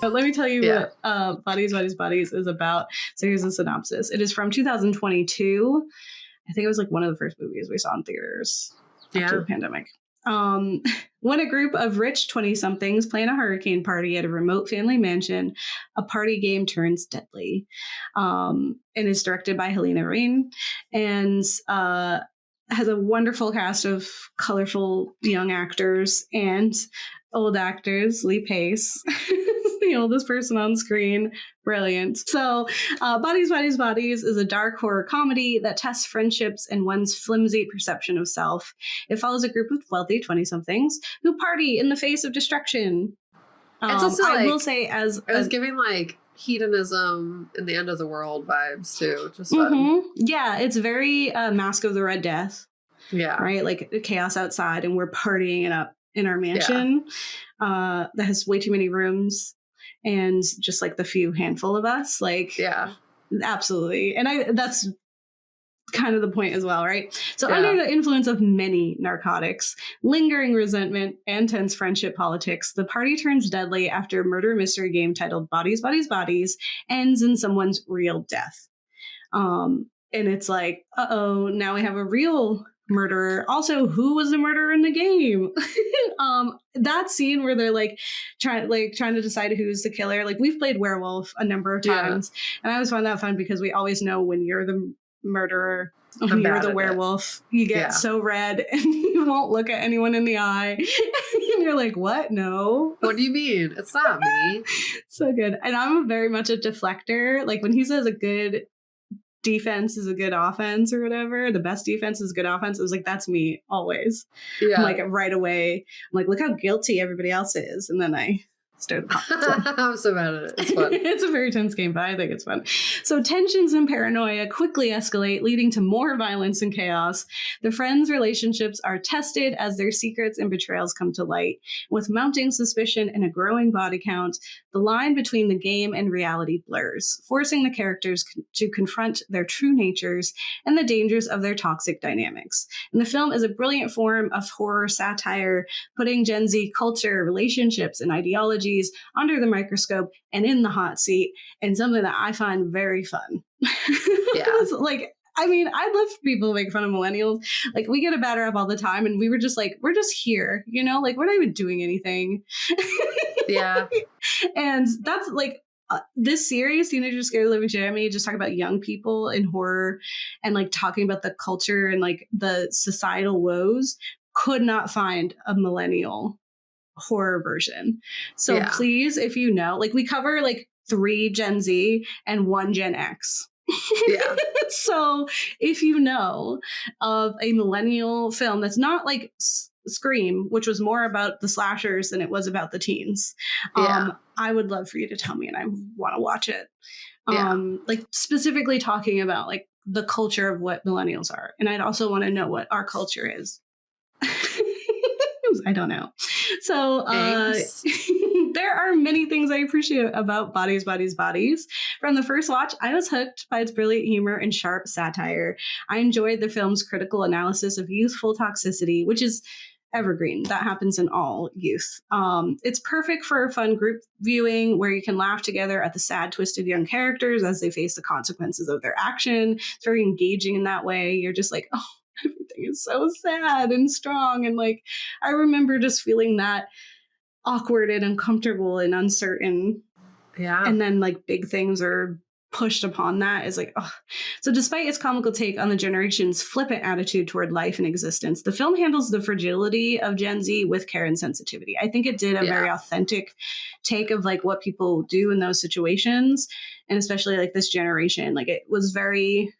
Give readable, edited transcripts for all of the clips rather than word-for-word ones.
But let me tell you Yeah. what Bodies, Bodies, Bodies is about. So here's a synopsis. It is from 2022. I think it was like one of the first movies we saw in theaters after the pandemic. When a group of rich 20-somethings plan a hurricane party at a remote family mansion, a party game turns deadly. And is directed by Helena Rain and has a wonderful cast of colorful young actors and old actors. Lee Pace, the oldest person on screen. Brilliant. So Bodies, Bodies, Bodies is a dark horror comedy that tests friendships and one's flimsy perception of self. It follows a group of wealthy 20-somethings who party in the face of destruction. It's also I will say, as it was giving like hedonism and the end of the world vibes too. Just fun. Yeah, it's very Mask of the Red Death. Yeah. Right? Like chaos outside and we're partying it up in our mansion that has way too many rooms and just like the few handful of us. Like, yeah, absolutely. And that's kind of the point as well, right? So under the influence of many narcotics, lingering resentment, and tense friendship politics, the party turns deadly after a murder mystery game titled Bodies, Bodies, Bodies ends in someone's real death. And it's like, uh-oh, now we have a real murderer. Also, who was the murderer in the game? That scene where they're like trying to decide who's the killer. Like, we've played werewolf a number of times, and I always find that fun because we always know when you're the murderer, when you're the werewolf, you get so red and you won't look at anyone in the eye. And you're like, what? No. What do you mean? It's not me. So good. And I'm very much a deflector. Like, when he says a good defense is a good offense or whatever, the best defense is good offense, it was like, that's me always. I'm like, right away, I'm like, look how guilty everybody else is, and then I start the I'm so mad at it. It's fun. It's a very tense game, but I think it's fun. So tensions and paranoia quickly escalate, leading to more violence and chaos. The friends' relationships are tested as their secrets and betrayals come to light. With mounting suspicion and a growing body count, the line between the game and reality blurs, forcing the characters to confront their true natures and the dangers of their toxic dynamics. And the film is a brilliant form of horror satire, putting Gen Z culture, relationships, and ideologies under the microscope and in the hot seat, and something that I find very fun. Like, I mean, I'd love for people to make fun of millennials. Like, we get a bad rap all the time, and we were just like, we're just here, you know? Like, we're not even doing anything. And that's like, this series, Teenagers Scared of the Living Shit Out of Me, just talk about young people in horror and like talking about the culture and like the societal woes. Could not find a millennial horror version. So please, if you know, like, we cover like 3 Gen Z and 1 Gen X. So if you know of a millennial film that's not like Scream, which was more about the slashers than it was about the teens, I would love for you to tell me, and I want to watch it. Like, specifically talking about like the culture of what millennials are, and I'd also want to know what our culture is. I don't know. So there are many things I appreciate about Bodies, Bodies, Bodies. From the first watch, I was hooked by its brilliant humor and sharp satire. I enjoyed the film's critical analysis of youthful toxicity, which is evergreen. That happens in all youth. It's perfect for a fun group viewing where you can laugh together at the sad, twisted young characters as they face the consequences of their action. It's very engaging in that way. You're just like, oh, everything is so sad and strong. And like, I remember just feeling that awkward and uncomfortable and uncertain. And then like big things are pushed upon that is like, oh. So despite its comical take on the generation's flippant attitude toward life and existence, the film handles the fragility of Gen Z with care and sensitivity. I think it did a very authentic take of like what people do in those situations. And especially like this generation, like it was very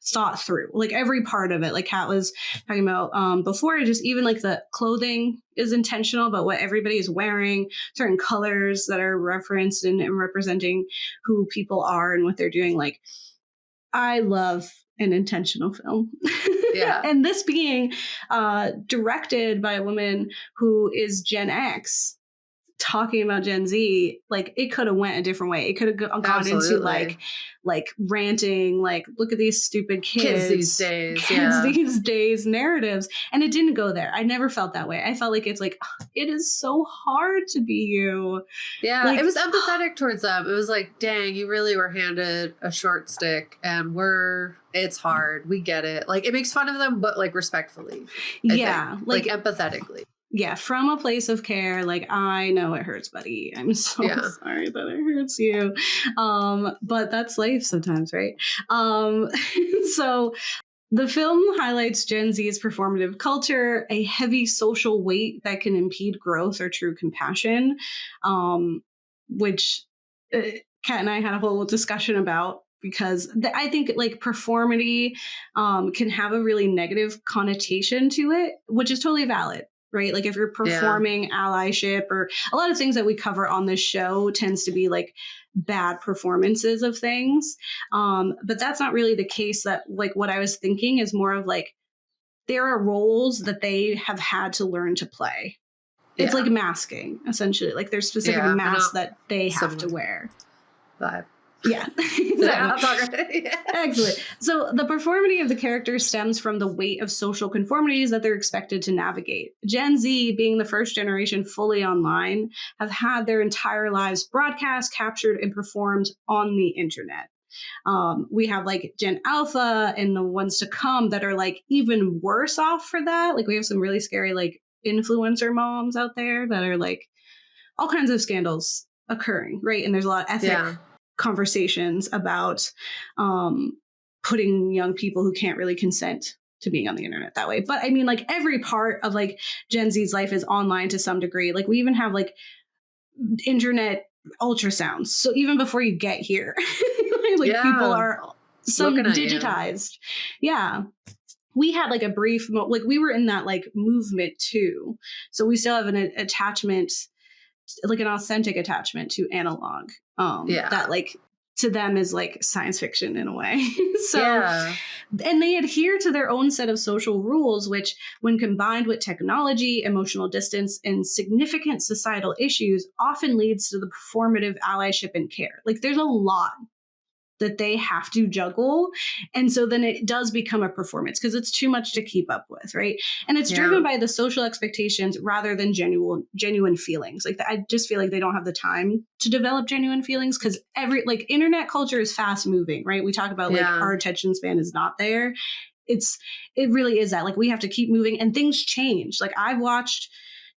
thought through, like every part of it. Like Kat was talking about before, just even like the clothing is intentional about what everybody is wearing, certain colors that are referenced and representing who people are and what they're doing. Like, I love an intentional film. And this being directed by a woman who is Gen X, talking about Gen Z, like it could have went a different way. It could have gone Absolutely. into like ranting, like look at these stupid kids these days narratives, and it didn't go there. I never felt that way. I felt like it's like it is so hard to be you. Yeah, Like, it was empathetic towards them. It was like, dang, you really were handed a short stick, and it's hard. We get it. Like, it makes fun of them, but like respectfully. yeah, like empathetically. Yeah, from a place of care, like I know it hurts, buddy. I'm so sorry that it hurts you. But that's life sometimes, right? So the film highlights Gen Z's performative culture, a heavy social weight that can impede growth or true compassion, which Kat and I had a whole discussion about, because I think like performity can have a really negative connotation to it, which is totally valid. Right? Like if you're performing allyship, or a lot of things that we cover on this show tends to be like bad performances of things. But that's not really the case. That like what I was thinking is more of like, there are roles that they have had to learn to play. It's like masking, essentially. Like there's specific masks that they have to wear. Vibe. Yeah. Excellent. So the performity of the characters stems from the weight of social conformities that they're expected to navigate. Gen Z, being the first generation fully online, have had their entire lives broadcast, captured, and performed on the internet. We have like Gen Alpha and the ones to come that are like even worse off for that. Like we have some really scary like influencer moms out there that are like all kinds of scandals occurring, right? And there's a lot of ethic conversations about putting young people who can't really consent to being on the internet that way. But I mean, like every part of like Gen Z's life is online to some degree. Like we even have like internet ultrasounds. So even before you get here, like people are some digitized. Yeah. We had like a brief, like we were in that like movement too. So we still have an attachment, like an authentic attachment to analog. That like to them is like science fiction in a way. And they adhere to their own set of social rules, which when combined with technology, emotional distance, and significant societal issues often leads to the performative allyship and care. Like there's a lot that they have to juggle. And so then it does become a performance because it's too much to keep up with, right? And it's driven by the social expectations rather than genuine feelings. Like I just feel like they don't have the time to develop genuine feelings because like internet culture is fast moving, right? We talk about like our attention span is not there. It really is that like we have to keep moving and things change. Like I've watched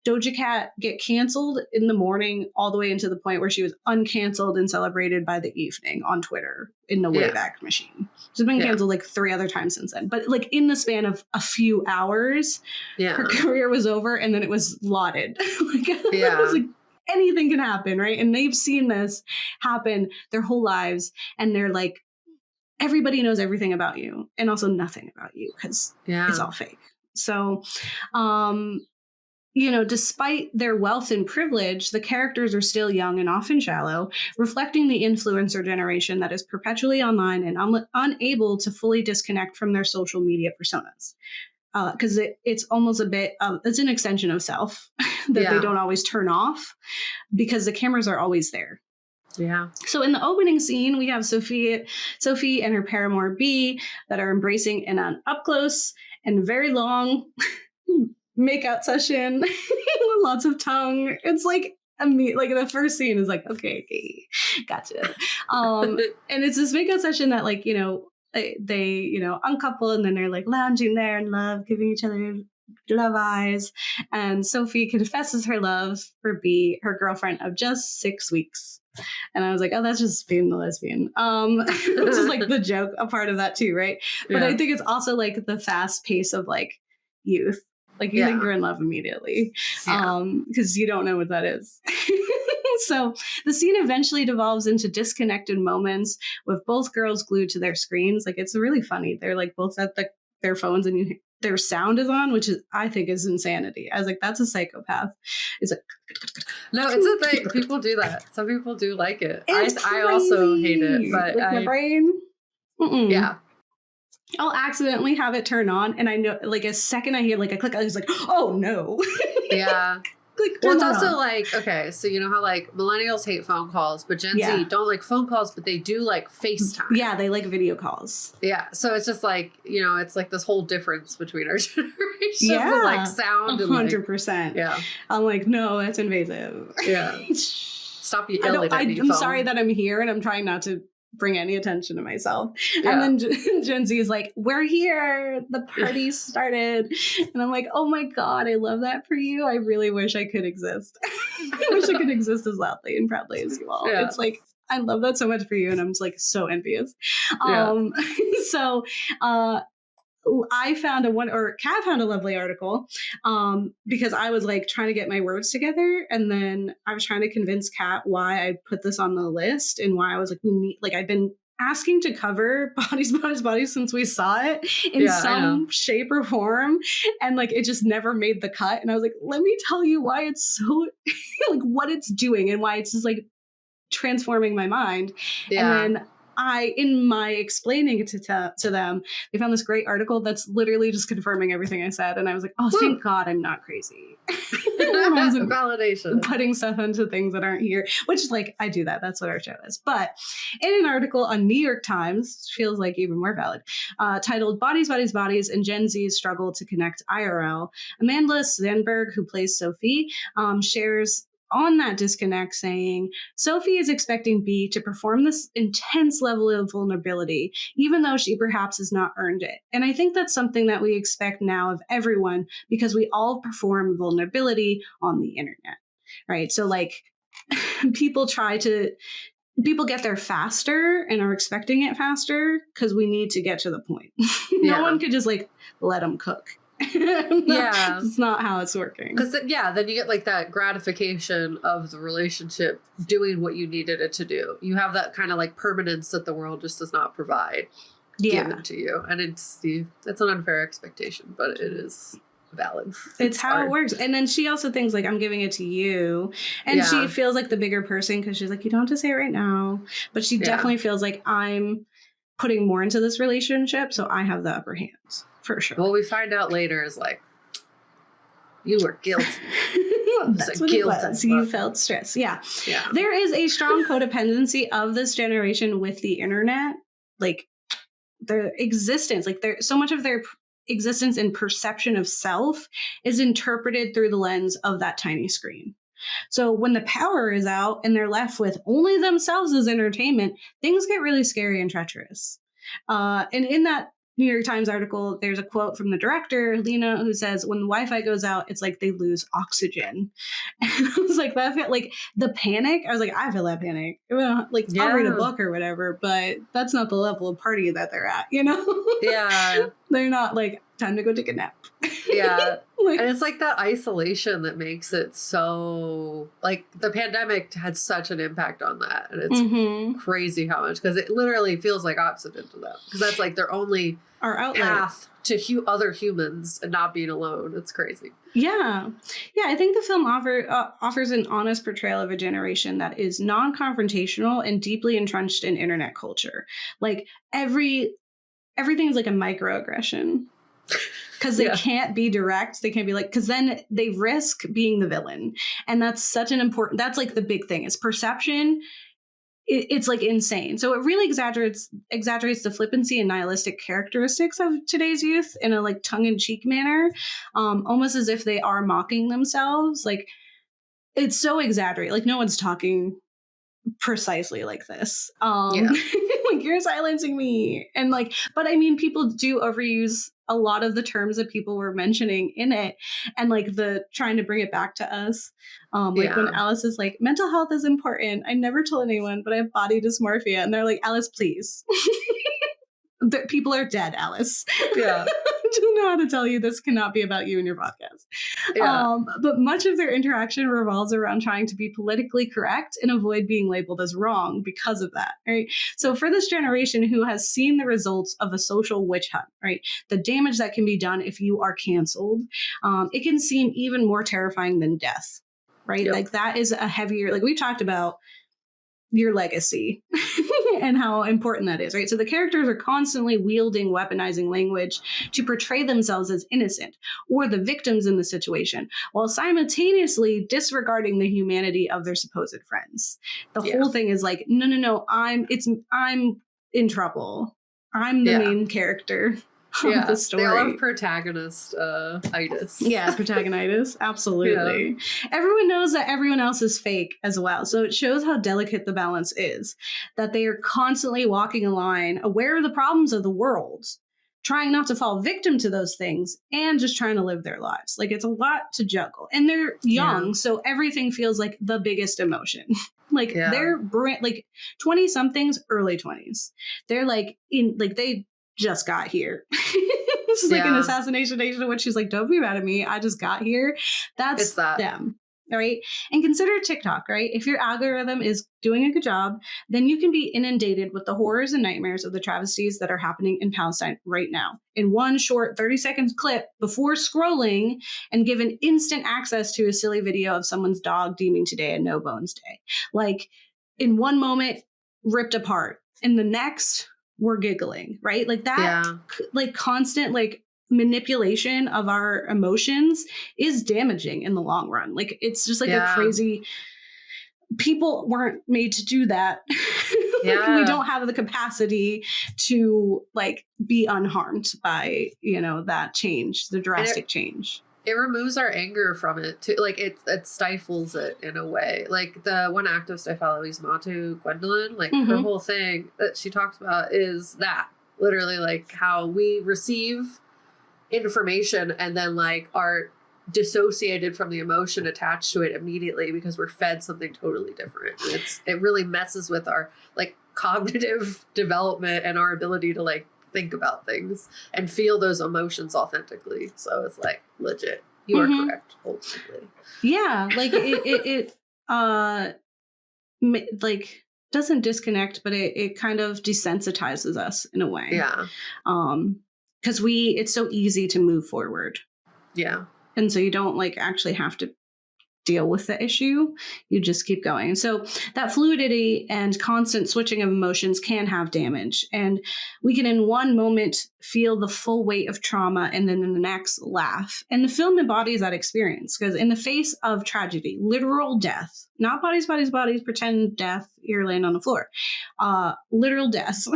Doja Cat get canceled in the morning all the way into the point where she was uncanceled and celebrated by the evening on Twitter in the Wayback Machine. She's been canceled like 3 other times since then. But like in the span of a few hours, her career was over and then it was lauded. It was like anything can happen, right? And they've seen this happen their whole lives. And they're like, everybody knows everything about you and also nothing about you because it's all fake. So, you know, despite their wealth and privilege, the characters are still young and often shallow, reflecting the influencer generation that is perpetually online and unable to fully disconnect from their social media personas. Because it's almost a bit it's an extension of self that they don't always turn off because the cameras are always there. Yeah. So in the opening scene, we have Sophie and her paramour B that are embracing in an up close and very long makeout session. Lots of tongue. It's like like the first scene is like, okay, gotcha. And it's this makeout session that like, you know, they you know, uncouple and then they're like lounging there in love, giving each other love eyes. And Sophie confesses her love for B, her girlfriend of just 6 weeks. And I was like, oh, that's just being the lesbian. Which is like the joke, a part of that too, right? But I think it's also like the fast pace of like youth. Like you think you're in love immediately because you don't know what that is. So the scene eventually devolves into disconnected moments with both girls glued to their screens. Like it's really funny. They're like both at their phones and their sound is on, which is I think is insanity. I was like, that's a psychopath. It's like no, it's a thing. People do that. Some people do like it. I also hate it, but like my brain. Mm-mm. Yeah. I'll accidentally have it turn on and I know like a second I hear like a click, I was like, oh no. Yeah. Well, it's also like, okay, so you know how like millennials hate phone calls, but Gen Z don't like phone calls, but they do like FaceTime. Yeah, they like video calls. Yeah, so it's just like, you know, it's like this whole difference between our generations of like sound 100%. Yeah. I'm like, no, that's invasive. Yeah. Stop yelling at me. I'm sorry that I'm here and I'm trying not to bring any attention to myself. Yeah. And then Gen Z is like, we're here. The party started. And I'm like, oh my God, I love that for you. I really wish I could exist. I wish I could exist as loudly and proudly as you all. Yeah. It's like, I love that so much for you. And I'm just like so envious. So, I found Kat found a lovely article because I was like trying to get my words together, and then I was trying to convince Kat why I put this on the list and why I was like, we need, like, I've been asking to cover Bodies since we saw it in some shape or form, and like it just never made the cut. And I was like, let me tell you why it's so like what it's doing and why it's just like transforming my mind. And then in my explaining it to them, they found this great article that's literally just confirming everything I said. And I was like, oh, thank God I'm not crazy. Validation. Putting stuff into things that aren't here, which like, I do that. That's what our show is. But in an article on New York Times, feels like even more valid, titled Bodies, and Gen Z's Struggle to Connect IRL, Amanda Sandberg, who plays Sophie, shares on that disconnect, saying, Sophie is expecting B to perform this intense level of vulnerability, even though she perhaps has not earned it. And I think that's something that we expect now of everyone, because we all perform vulnerability on the internet, right? So like people get there faster and are expecting it faster because we need to get to the point. No one could just like let them cook. It's not how it's working. Because then you get like that gratification of the relationship doing what you needed it to do. You have that kind of like permanence that the world just does not provide given to you, and it's an unfair expectation, but it is valid. It's how it works. And then she also thinks like, I'm giving it to you, and she feels like the bigger person because she's like, you don't have to say it right now, but she definitely feels like I'm putting more into this relationship, so I have the upper hand. For sure. What we find out later is like, you were guilty. That's what it was. You felt stress. Yeah. There is a strong codependency of this generation with the internet. Like their existence, like so much of their existence and perception of self is interpreted through the lens of that tiny screen. So when the power is out and they're left with only themselves as entertainment, things get really scary and treacherous. And in that New York Times article, there's a quote from the director, Lena, who says, when the Wi-Fi goes out, it's like they lose oxygen. And I was like, that felt like the panic. I was like, I feel that panic. Like, I'll read a book or whatever, but that's not the level of party that they're at, you know? Yeah. They're not like, time to go take a nap. Yeah. And it's like that isolation that makes it so, like, the pandemic had such an impact on that. And it's crazy how much, because it literally feels like oxygen to them. Because that's like their only path to other humans and not being alone. It's crazy. Yeah. I think the film offers an honest portrayal of a generation that is non-confrontational and deeply entrenched in internet culture. Like everything is like a microaggression. Because they can't be direct. They can't be like, because then they risk being the villain. And that's such an important, that's like the big thing is perception. It's like insane. So it really exaggerates the flippancy and nihilistic characteristics of today's youth in a like tongue-in-cheek manner, almost as if they are mocking themselves. Like it's so exaggerated. Like no one's talking precisely like this. Like you're silencing me. And like, but I mean, people do overuse a lot of the terms that people were mentioning in it, and like the trying to bring it back to us. Like when Alice is like, mental health is important. I never told anyone, but I have body dysmorphia. And they're like, Alice, please. People are dead, Alice. Yeah. I don't know how to tell you this cannot be about you and your podcast. Yeah. But much of their interaction revolves around trying to be politically correct and avoid being labeled as wrong because of that, right? So for this generation who has seen the results of a social witch hunt, right? The damage that can be done if you are canceled, it can seem even more terrifying than death, right? Yep. Like that is a heavier, like we talked about, your legacy and how important that is, right? So the characters are constantly wielding weaponizing language to portray themselves as innocent or the victims in the situation, while simultaneously disregarding the humanity of their supposed friends. The whole thing is like, no, I'm in trouble. I'm the main character of the story. They all have protagonist-itis. Yeah, protagonitis. Absolutely. Everyone knows that everyone else is fake as well. So it shows how delicate the balance is, that they are constantly walking a line, aware of the problems of the world, trying not to fall victim to those things, and just trying to live their lives. Like, it's a lot to juggle. And they're young, so everything feels like the biggest emotion. Like, they're like 20-somethings, early 20s. They're like, they just got here. This is like an assassination nation in which she's like, don't be mad at me, I just got here. That's them. Right? And consider TikTok, right? If your algorithm is doing a good job, then you can be inundated with the horrors and nightmares of the travesties that are happening in Palestine right now in one short 30-second clip before scrolling and given instant access to a silly video of someone's dog deeming today a no bones day. Like, in one moment, ripped apart. In the next, we're giggling, right? Like that, like constant, like manipulation of our emotions is damaging in the long run. Like, it's just like a crazy, people weren't made to do that. Like, we don't have the capacity to like be unharmed by, that change, the drastic change. It removes our anger from it too. Like, it stifles it in a way. Like, the one activist I follow is Matu Gwendolyn. Like, her whole thing that she talks about is that literally like how we receive information and then like are dissociated from the emotion attached to it immediately because we're fed something totally different. It really messes with our like cognitive development and our ability to like think about things and feel those emotions authentically. So it's like, legit, you are correct ultimately. Yeah, like it like doesn't disconnect, but it kind of desensitizes us in a way. Yeah. Because it's so easy to move forward. Yeah. And so you don't like actually have to deal with the issue. You just keep going. So that fluidity and constant switching of emotions can have damage. And we can in one moment feel the full weight of trauma and then in the next laugh. And the film embodies that experience because in the face of tragedy, literal death, not bodies, pretend death, you're laying on the floor, literal death,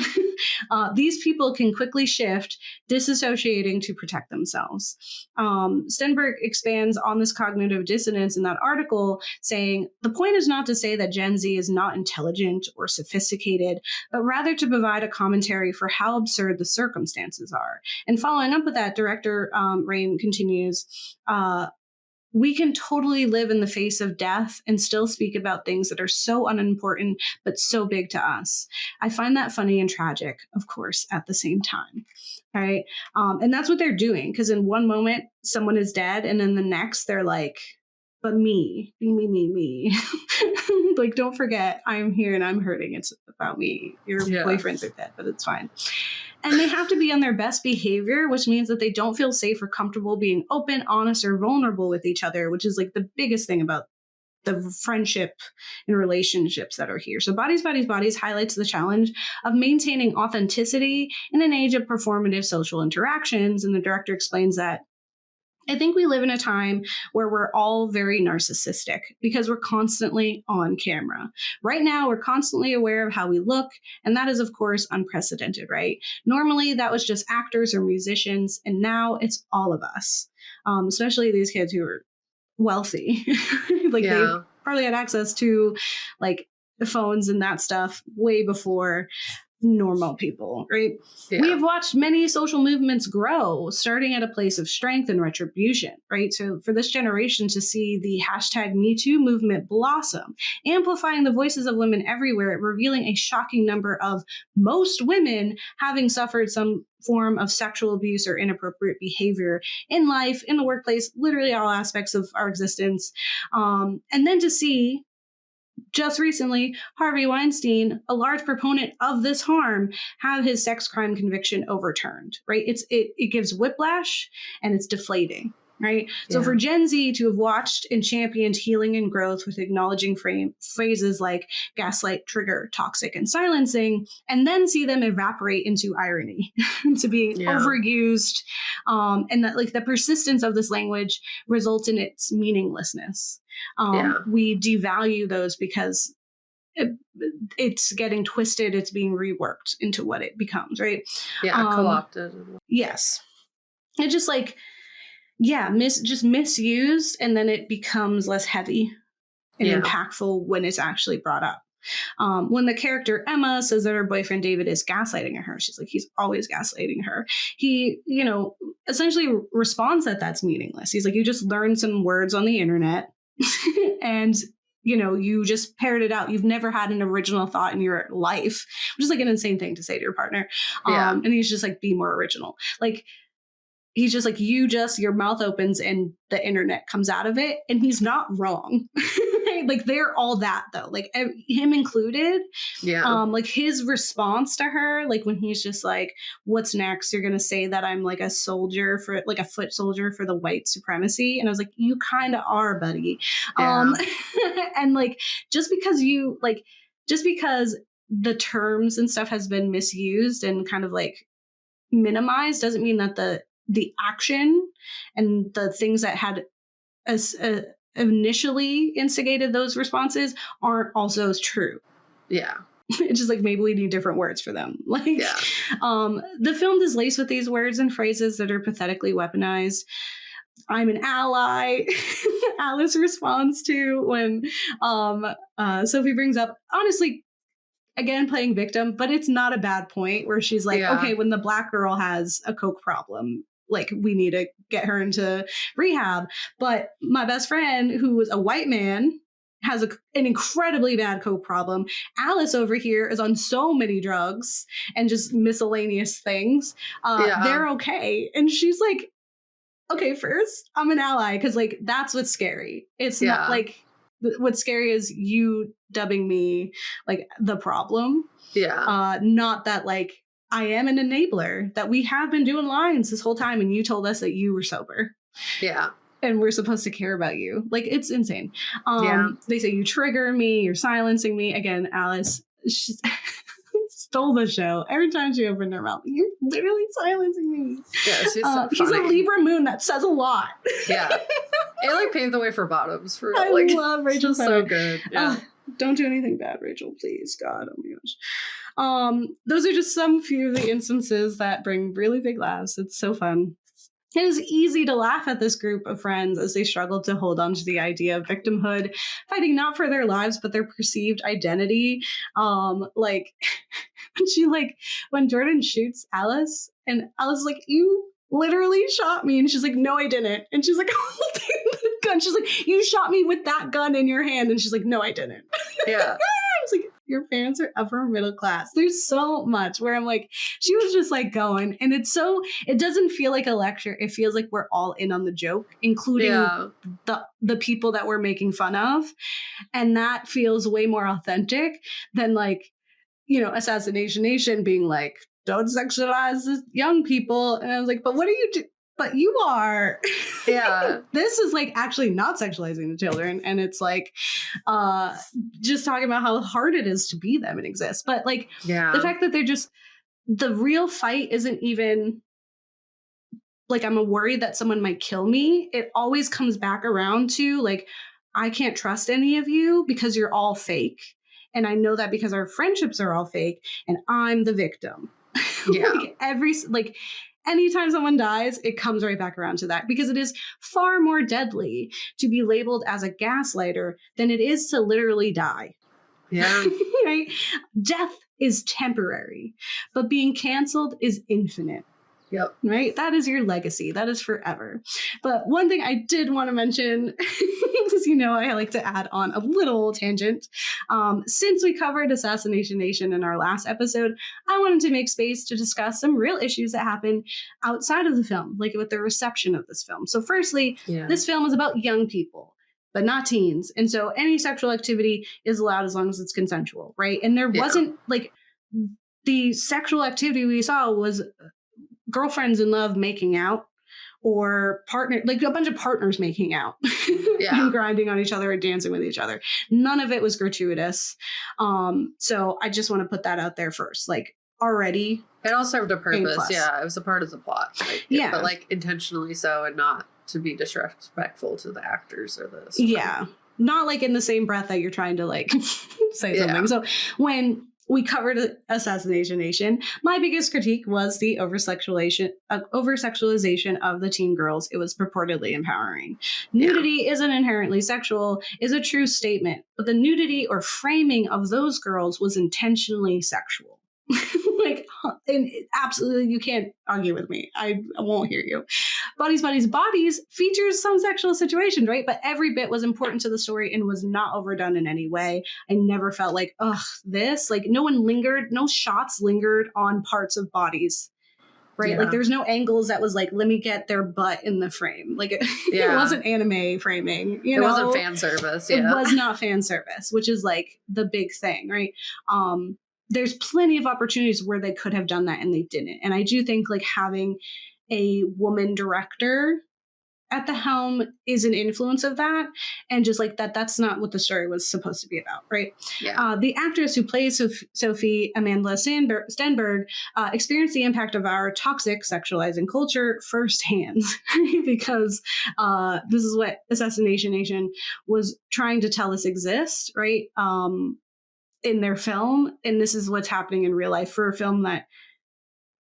these people can quickly shift, disassociating to protect themselves. Stenberg expands on this cognitive dissonance in that article, saying the point is not to say that Gen Z is not intelligent or sophisticated, but rather to provide a commentary for how absurd the circumstances are. And following up with that, director Rain continues, we can totally live in the face of death and still speak about things that are so unimportant, but so big to us. I find that funny and tragic, of course, at the same time. All right. And that's what they're doing. Because in one moment, someone is dead. And then the next, they're like, but me. Like, don't forget, I'm here and I'm hurting. It's about me. Your boyfriends are dead, but it's fine. And they have to be on their best behavior, which means that they don't feel safe or comfortable being open, honest, or vulnerable with each other, which is like the biggest thing about the friendship and relationships that are here. So Bodies, Bodies highlights the challenge of maintaining authenticity in an age of performative social interactions. And the director explains that I think we live in a time where we're all very narcissistic because we're constantly on camera. Right now, we're constantly aware of how we look, and that is, of course, unprecedented, right? Normally, that was just actors or musicians, and now it's all of us, especially these kids who are wealthy. Like, they probably had access to, like, the phones and that stuff way before normal people, right? Yeah. We have watched many social movements grow, starting at a place of strength and retribution, right? So for this generation to see the #MeToo movement blossom, amplifying the voices of women everywhere, revealing a shocking number of most women having suffered some form of sexual abuse or inappropriate behavior in life, in the workplace, literally all aspects of our existence. And then to see just recently, Harvey Weinstein, a large proponent of this harm, have his sex crime conviction overturned, right? It gives whiplash and it's deflating. right? So for Gen Z to have watched and championed healing and growth with acknowledging phrases like gaslight, trigger, toxic, and silencing, and then see them evaporate into irony, to being overused, and that like the persistence of this language results in its meaninglessness. We devalue those because it's getting twisted, it's being reworked into what it becomes, right? Co-opted. Yes. It just like, just misused, and then it becomes less heavy and impactful when it's actually brought up. When the character Emma says that her boyfriend David is gaslighting her, she's like, he's always gaslighting her. He, essentially responds that that's meaningless. He's like, you just learned some words on the internet and you just paired it out. You've never had an original thought in your life, which is like an insane thing to say to your partner. And he's just like, be more original. Like, he's just like, your mouth opens and the internet comes out of it. And he's not wrong. Like, they're all that though, like him included. Like his response to her, like when he's just like, what's next? You're going to say that I'm like a soldier for like a foot soldier for the white supremacy. And I was like, you kind of are, buddy. And like, just because the terms and stuff has been misused and kind of like minimized doesn't mean that the action and the things that had initially instigated those responses aren't also as true. It's just like, maybe we need different words for them. Like, the film is laced with these words and phrases that are pathetically weaponized. I'm an ally. Alice responds to when Sophie brings up, honestly, again, playing victim, but it's not a bad point where she's like, okay, when the black girl has a coke problem, like, we need to get her into rehab. But my best friend, who was a white man, has an incredibly bad coke problem. Alice over here is on so many drugs and just miscellaneous things. They're okay. And she's like, okay, first, I'm an ally, because like, that's what's scary. It's not like, what's scary is you dubbing me like the problem. Not that like I am an enabler, that we have been doing lines this whole time and you told us that you were sober. And we're supposed to care about you. Like, it's insane. They say you trigger me, you're silencing me. Again, Alice, she stole the show. Every time she opened her mouth, you're literally silencing me. She's so funny. He's a Libra moon. That says a lot. It like paved the way for bottoms. For I like, love Rachel. So good. Don't do anything bad, Rachel, please. God, oh my gosh. Those are just some few of the instances that bring really big laughs. It's so fun. It is easy to laugh at this group of friends as they struggle to hold on to the idea of victimhood, fighting not for their lives, but their perceived identity. Like, when Jordan shoots Alice, and Alice is like, you literally shot me. And she's like, no, I didn't. And she's like, holding the gun. She's like, you shot me with that gun in your hand. And she's like, no, I didn't. I was like, your parents are upper middle class. There's so much where I'm like, she was just like going, and it doesn't feel like a lecture. It feels like we're all in on the joke, including the people that we're making fun of. And that feels way more authentic than like, Assassination Nation being like, don't sexualize young people. And I was like, but what are you doing? But you are. This is like actually not sexualizing the children. And it's like just talking about how hard it is to be them and exist. But like the fact that the real fight isn't even like, I'm worried that someone might kill me. It always comes back around to like, I can't trust any of you because you're all fake. And I know that because our friendships are all fake and I'm the victim. Anytime someone dies, it comes right back around to that, because it is far more deadly to be labeled as a gaslighter than it is to literally die. Right? Death is temporary, but being canceled is infinite. Right? That is your legacy. That is forever. But one thing I did want to mention, because I like to add on a little tangent. Since we covered Assassination Nation in our last episode, I wanted to make space to discuss some real issues that happen outside of the film, like with the reception of this film. So firstly, this film is about young people, but not teens. And so any sexual activity is allowed as long as it's consensual, right? And there wasn't like the sexual activity we saw was girlfriends in love making out or partner, like a bunch of partners making out and grinding on each other and dancing with each other. None of it was gratuitous. So I just want to put that out there first. Like already. It all served a purpose. Yeah. It was a part of the plot. Like, yeah. But like intentionally so, and not to be disrespectful to the actors or the story. Yeah. Not like in the same breath that you're trying to like say something. So when we covered Assassination Nation, my biggest critique was the over-sexualization of the teen girls. It was purportedly empowering. Nudity isn't inherently sexual is a true statement, but the nudity or framing of those girls was intentionally sexual. Like, and absolutely, you can't argue with me. I won't hear you. Bodies, Bodies, Bodies features some sexual situations, right? But every bit was important to the story and was not overdone in any way. I never felt like, this. Like, no shots lingered on parts of bodies, right? Yeah. Like, there's no angles that was like, let me get their butt in the frame. Like, it wasn't anime framing. It wasn't fan service. Yeah. It was not fan service, which is like the big thing, right? There's plenty of opportunities where they could have done that and they didn't. And I do think like having a woman director at the helm is an influence of that. And just like that's not what the story was supposed to be about, right? Yeah. The actress who plays Sophie, Amanda Stenberg, experienced the impact of our toxic sexualizing culture firsthand, because this is what Assassination Nation was trying to tell us exists, right? In their film, and this is what's happening in real life for a film that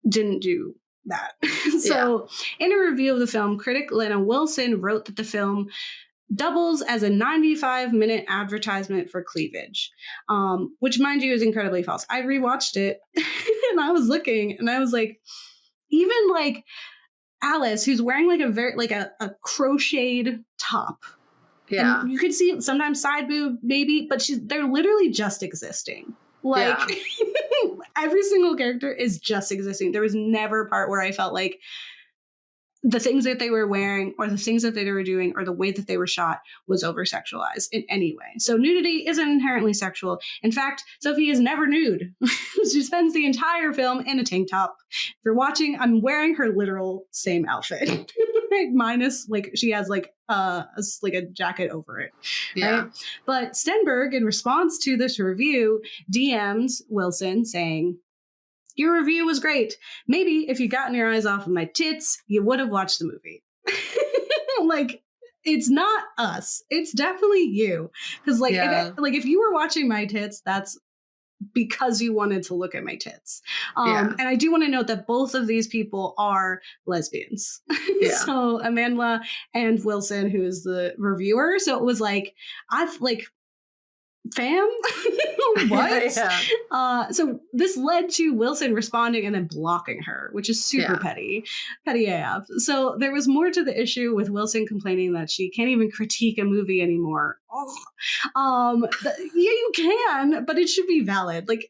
didn't do that. So in a review of the film, critic Lena Wilson wrote that the film doubles as a 95-minute advertisement for cleavage, which, mind you, is incredibly false. I rewatched it and I was looking and I was like, even like Alice, who's wearing like a crocheted top. Yeah. And you could see sometimes side boob, maybe, but they're literally just existing. Like, every single character is just existing. There was never a part where I felt like the things that they were wearing or the things that they were doing or the way that they were shot was over-sexualized in any way. So nudity isn't inherently sexual. In fact, Sophie is never nude. She spends the entire film in a tank top. If you're watching, I'm wearing her literal same outfit. Minus, like, she has like a jacket over it. Yeah. Right? But Stenberg, in response to this review, DMs Wilson saying, "Your review was great. Maybe if you gotten your eyes off of my tits, you would have watched the movie." Like, it's not us. It's definitely you. Because like, if you were watching my tits, that's because you wanted to look at my tits. And I do want to note that both of these people are lesbians. So Amanda and Wilson, who is the reviewer. So it was like, fam? What? So this led to Wilson responding and then blocking her, which is super petty AF. So there was more to the issue with Wilson complaining that she can't even critique a movie anymore. You can, but it should be valid. Like,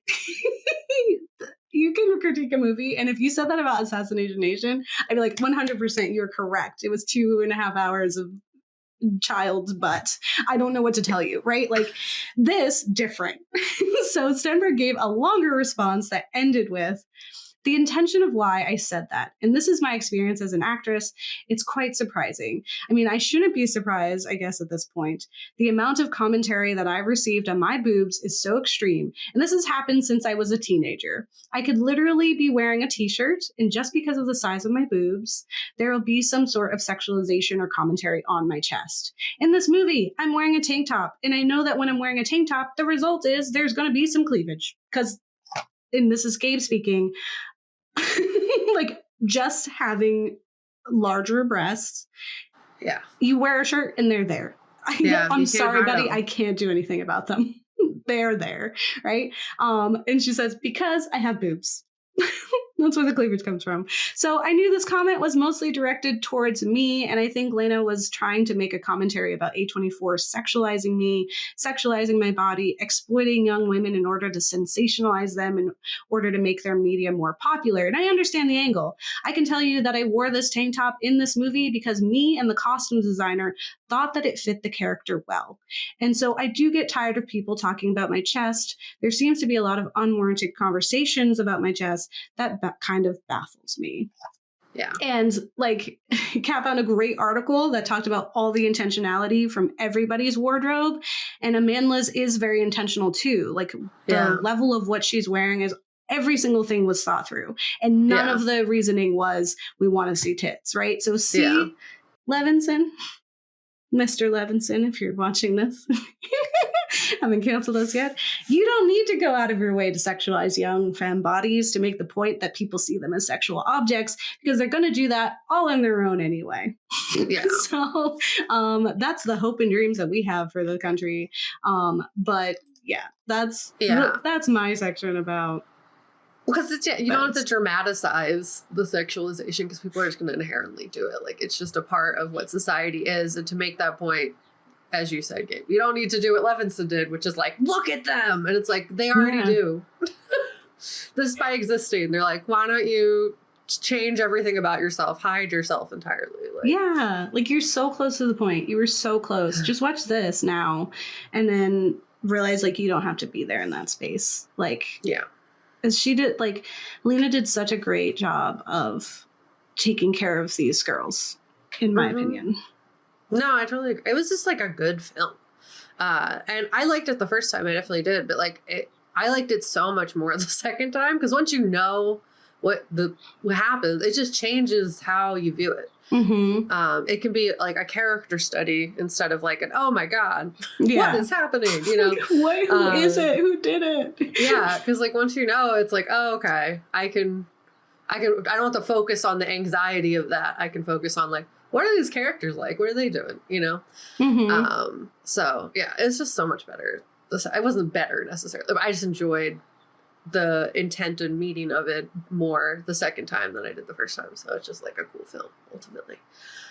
you can critique a movie, and if you said that about Assassination Nation, I'd be like, 100% you're correct. It was 2.5 hours of child's butt. I don't know what to tell you, right? Like, this different. So Stenberg gave a longer response that ended with, "The intention of why I said that, and this is my experience as an actress, it's quite surprising. I mean, I shouldn't be surprised, I guess, at this point. The amount of commentary that I've received on my boobs is so extreme, and this has happened since I was a teenager. I could literally be wearing a t-shirt, and just because of the size of my boobs, there will be some sort of sexualization or commentary on my chest. In this movie, I'm wearing a tank top, and I know that when I'm wearing a tank top, the result is there's going to be some cleavage. Because, and this is Gabe speaking, like, just having larger breasts, you wear a shirt and they're there. I'm sorry, buddy, I can't do anything about them. They're there, right? And she says, because I have boobs. That's where the cleavage comes from. So I knew this comment was mostly directed towards me, and I think Lena was trying to make a commentary about A24 sexualizing me, sexualizing my body, exploiting young women in order to sensationalize them, in order to make their media more popular. And I understand the angle. I can tell you that I wore this tank top in this movie because me and the costume designer thought that it fit the character well. And so I do get tired of people talking about my chest. There seems to be a lot of unwarranted conversations about my chest that kind of baffles me. Yeah. And like Kat found a great article that talked about all the intentionality from everybody's wardrobe. And Amanda's is very intentional too. Like the level of what she's wearing is every single thing was thought through. And none of the reasoning was we want to see tits, right? So Levinson, Mr. Levinson, if you're watching this, haven't canceled us yet. You don't need to go out of your way to sexualize young femme bodies to make the point that people see them as sexual objects, because they're going to do that all on their own anyway. Yeah. So that's the hope and dreams that we have for the country. But yeah, that's my section about. Because it's you don't have to dramatize the sexualization because people are just going to inherently do it. Like, it's just a part of what society is. And to make that point, as you said, Gabe, you don't need to do what Levinson did, which is like, look at them. And it's like, they already do. This by existing. They're like, why don't you change everything about yourself, hide yourself entirely? Like, like you're so close to the point. You were so close. Just watch this now. And then realize like you don't have to be there in that space. Like, as she did, like Lena did such a great job of taking care of these girls, in my opinion. No, I totally agree. It was just like a good film. And I liked it the first time, I definitely did, but like I liked it so much more the second time, because once you know what happens, it just changes how you view it. It can be like a character study instead of like an, oh my God, what is happening? You know, who is it? Who did it? Yeah. Cause like once you know, it's like, oh, okay, I don't have to focus on the anxiety of that. I can focus on like, what are these characters like? What are they doing? You know? So yeah, it's just so much better. It wasn't better necessarily, but I just enjoyed the intent and meaning of it more the second time than I did the first time. So it's just like a cool film ultimately.